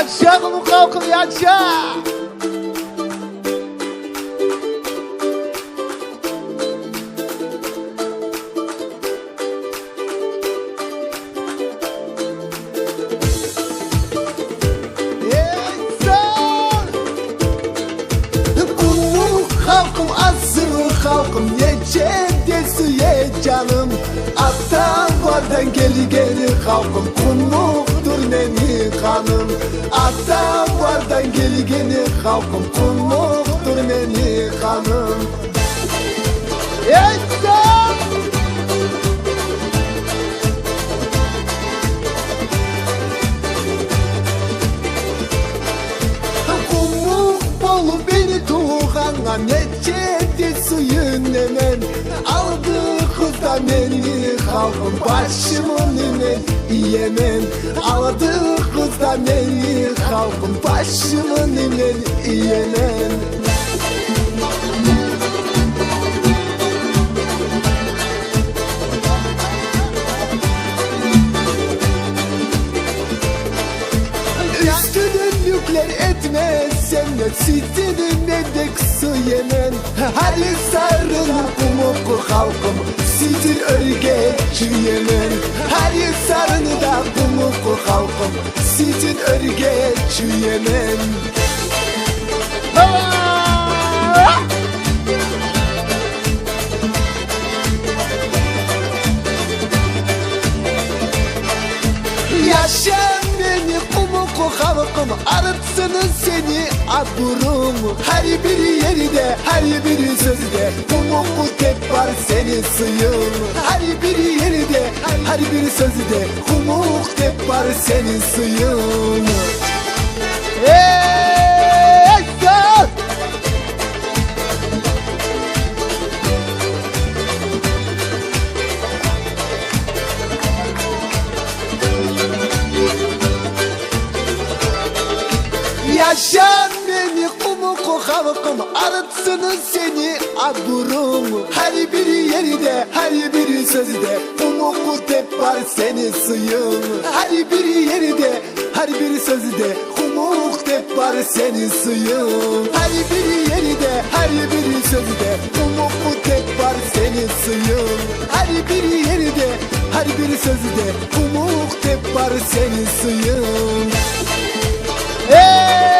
Yaşa kulum halkım yaşa. Halkım asıl halkım yece suye canım. Attan vardan geli halkım kumluktur neni kanım. Attan vardan geli halkım kumluktur neni kanım. Yeter! Kumluk bolu beni tuğana neçedi suyun hemen. Aldı kızdan beni halkım başımın önüne yemem. Aldı kızdan beni halkım başımın önüne yemem. Üstünlükler etmezsen de sütünün de su yemen. Hadi sarın kumuk halkım sütün örgeç yemen. Hadi sarın da kumuk halkım sütün örgeç yemen. Yaşa beni kumuk halkım arıtsın seni adurum. Her bir yerde her bir sözde kumuk tep var senin suyun. Her bir yerde her bir sözde kumuk tep var senin suyun. Sağ! Yaşa beni kumuk halkım arıtsın seni adurum. Her bir yerde her bir sözde kumuk tep var senin suyun. Her bir yerde her bir sözde kumuk tep var senin suyun. Her bir yerde her bir sözde kumuk tep var senin suyun. Her bir yerde her bir sözde kumuk tep var senin suyun. Hey!